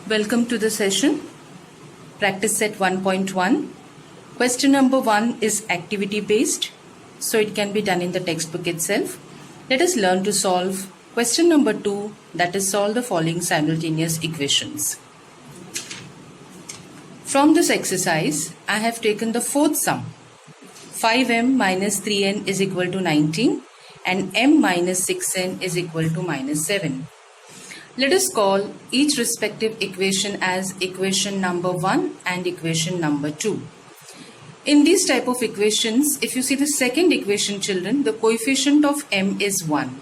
Welcome to the session. Practice set 1.1. Question number 1 is activity based, so it can be done in the textbook itself. Let us learn to solve question number 2, that is solve the following simultaneous equations. From this exercise, I have taken the fourth sum. 5m minus 3n is equal to 19 and m minus 6n is equal to minus 7. Let us call each respective equation as equation number 1 and equation number 2. In these type of equations, if you see the second equation, children, the coefficient of m is 1.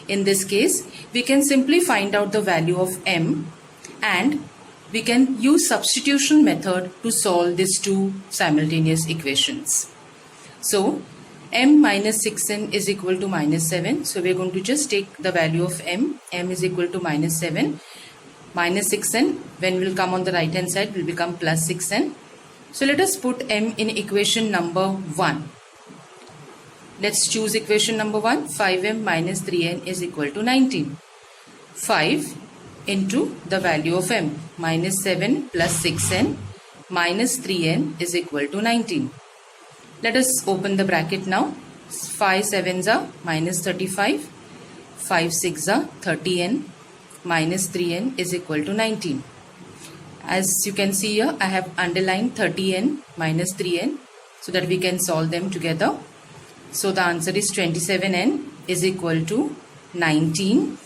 In this case, we can simply find out the value of m and we can use substitution method to solve these two simultaneous equations. So, m minus 6n is equal to minus 7. So, we are going to just take the value of m. m is equal to minus 7. Minus 6n, when will come on the right hand side, will become plus 6n. So, let us put m in equation number 1. Let's choose equation number 1. 5m minus 3n is equal to 19. 5 into the value of m. Minus 7 plus 6n minus 3n is equal to 19. Let us open the bracket now. 5 7s are minus 35. 5 6 are 30n minus 3n is equal to 19. As you can see here, I have underlined 30n minus 3n so that we can solve them together. So the answer is 27n is equal to 19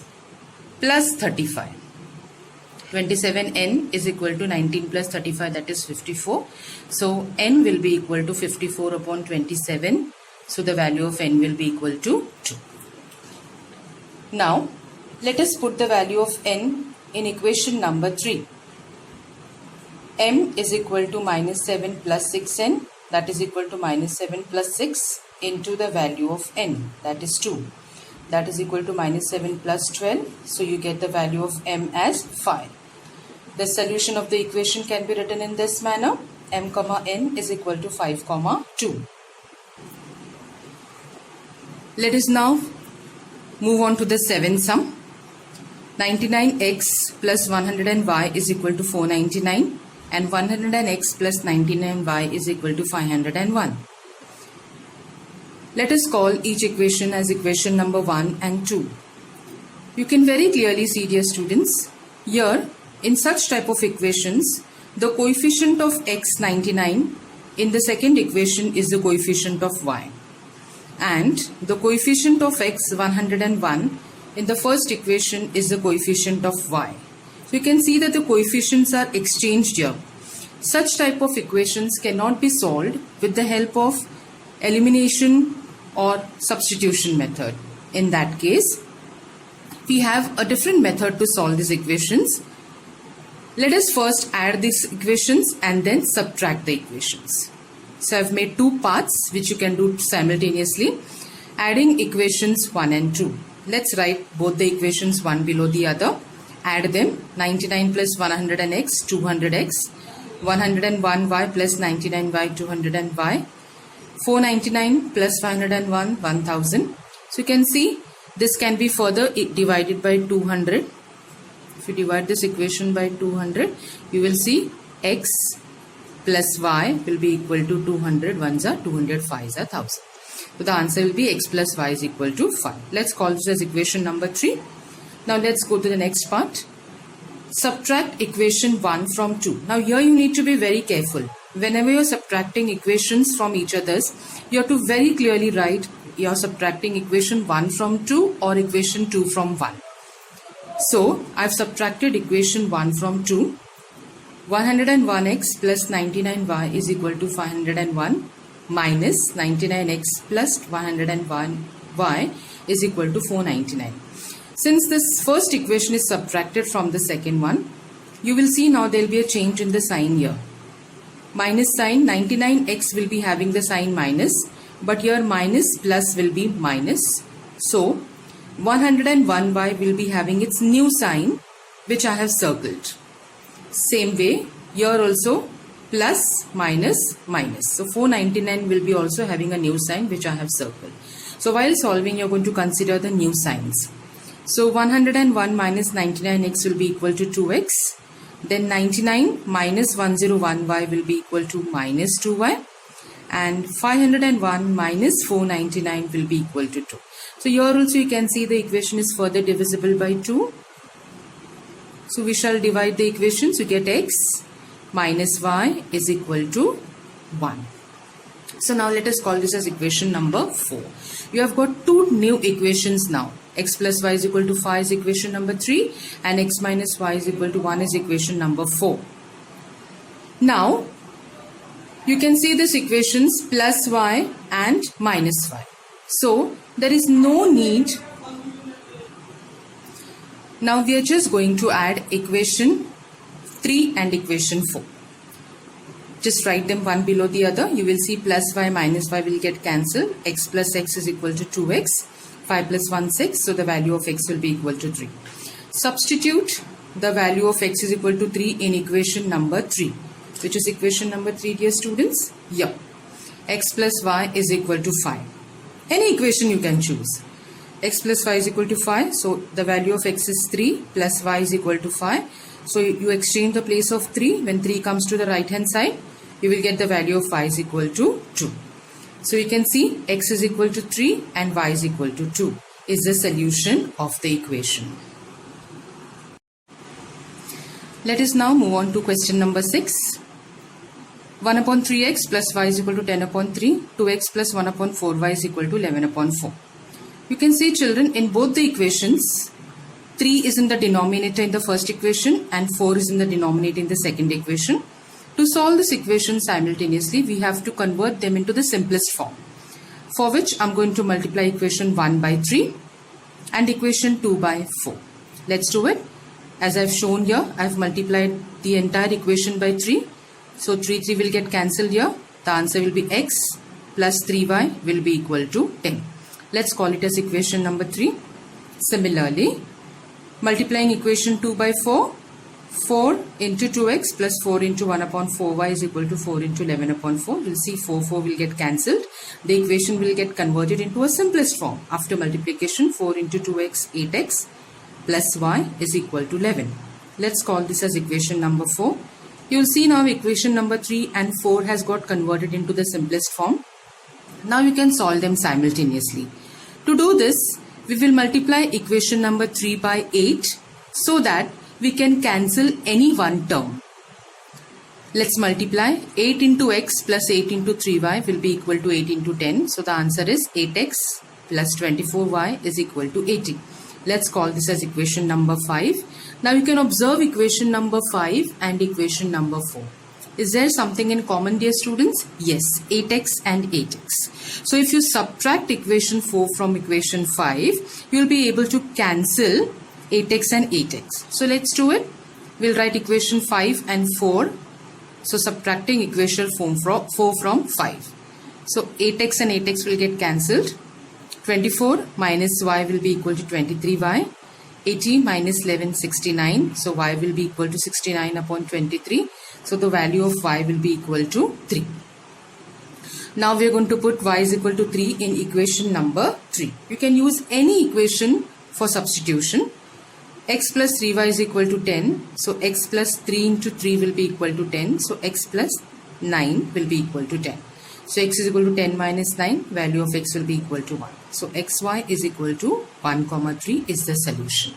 plus 35. 27n is equal to 19 plus 35, that is 54. So n will be equal to 54 upon 27. So the value of n will be equal to 2. Now let us put the value of n in equation number 3. m is equal to minus 7 plus 6n, that is equal to minus 7 plus 6 into the value of n, that is 2. That is equal to minus 7 plus 12. So you get the value of m as 5. The solution of the equation can be written in this manner. M comma n is equal to 5 comma 2. Let us now move on to the seventh sum. 99x plus 100y is equal to 499 and 100x plus 99y is equal to 501. Let us call each equation as equation number 1 and 2. You can very clearly see, dear students, here in such type of equations, the coefficient of x 99 in the second equation is the coefficient of y. And the coefficient of x 101 in the first equation is the coefficient of y. So you can see that the coefficients are exchanged here. Such type of equations cannot be solved with the help of elimination or substitution method. In that case, we have a different method to solve these equations. Let us first add these equations and then subtract the equations. So I have made two parts which you can do simultaneously. Adding equations 1 and 2. Let's write both the equations one below the other. Add them. 99 plus 100x, 200x. 101y plus 99y, 200y. 499 plus 501, 1000. So you can see this can be further divided by 200. If you divide this equation by 200, you will see x plus y will be equal to 200. Ones are 200, 5s are 1000. So the answer will be x plus y is equal to 5. Let's call this as equation number 3. Now let's go to the next part. Subtract equation 1 from 2. Now here you need to be very careful. Whenever you are subtracting equations from each others, you have to very clearly write you are subtracting equation 1 from 2 or equation 2 from 1. So, I have subtracted equation 1 from 2. 101x plus 99y is equal to 501 minus 99x plus 101y is equal to 499. Since this first equation is subtracted from the second one, you will see now there will be a change in the sign here. Minus sign, 99x will be having the sign minus, but here minus plus will be minus. So, 101y will be having its new sign which I have circled. Same way, here also plus, minus, minus. So 499 will be also having a new sign which I have circled. So while solving, you are going to consider the new signs. So 101 minus 99x will be equal to 2x. Then 99 minus 101y will be equal to minus 2y. And 501 minus 499 will be equal to 2. So here also you can see the equation is further divisible by 2. So we shall divide the equations. You get x minus y is equal to 1. So now let us call this as equation number 4. You have got two new equations now. X plus y is equal to 5 is equation number 3 and x minus y is equal to 1 is equation number 4. Now you can see these equations plus y and minus y. So there is no need. Now we are just going to add equation 3 and equation 4. Just write them one below the other. You will see plus y minus y will get cancelled. X plus x is equal to 2x. 5 plus 1 6. So the value of x will be equal to 3. Substitute the value of x is equal to 3 in equation number 3. Which is equation number 3, dear students? Yeah. X plus y is equal to 5. Any equation you can choose. X plus y is equal to 5. So the value of x is 3 plus y is equal to 5. So you exchange the place of 3. When 3 comes to the right hand side, you will get the value of y is equal to 2. So you can see x is equal to 3 and y is equal to 2 is the solution of the equation. Let us now move on to question number 6. 1 upon 3x plus y is equal to 10 upon 3. 2x plus 1 upon 4y is equal to 11 upon 4. You can see, children, in both the equations, 3 is in the denominator in the first equation and 4 is in the denominator in the second equation. To solve this equation simultaneously, we have to convert them into the simplest form. For which I am going to multiply equation 1 by 3 and equation 2 by 4. Let's do it. As I have shown here, I have multiplied the entire equation by 3. So 3 will get cancelled here. The answer will be x plus 3y will be equal to 10. Let's call it as equation number 3. Similarly, multiplying equation 2 by 4. 4 into 2x plus 4 into 1 upon 4y is equal to 4 into 11 upon 4. We'll see 4 will get cancelled. The equation will get converted into a simplest form. After multiplication, 4 into 2x, 8x plus y is equal to 11. Let's call this as equation number 4. You will see now equation number 3 and 4 has got converted into the simplest form. Now you can solve them simultaneously. To do this, we will multiply equation number 3 by 8 so that we can cancel any one term. Let's multiply 8 into x plus 8 into 3y will be equal to 8 into 10. So the answer is 8x plus 24y is equal to 80. Let's call this as equation number 5. Now you can observe equation number 5 and equation number 4. Is there something in common, dear students? Yes, 8x and 8x. So if you subtract equation 4 from equation 5, you will be able to cancel 8x and 8x. So let's do it. We'll write equation 5 and 4. So subtracting equation 4 from 5. So 8x and 8x will get cancelled. 24 minus y will be equal to 23y. 80 minus 11, 69. So y will be equal to 69 upon 23. So the value of y will be equal to 3. Now we are going to put y is equal to 3 in equation number 3. You can use any equation for substitution. X plus 3y is equal to 10. So x plus 3 into 3 will be equal to 10. So x plus 9 will be equal to 10. So x is equal to 10 minus 9. Value of x will be equal to 1. So xy is equal to 1, 3 is the solution.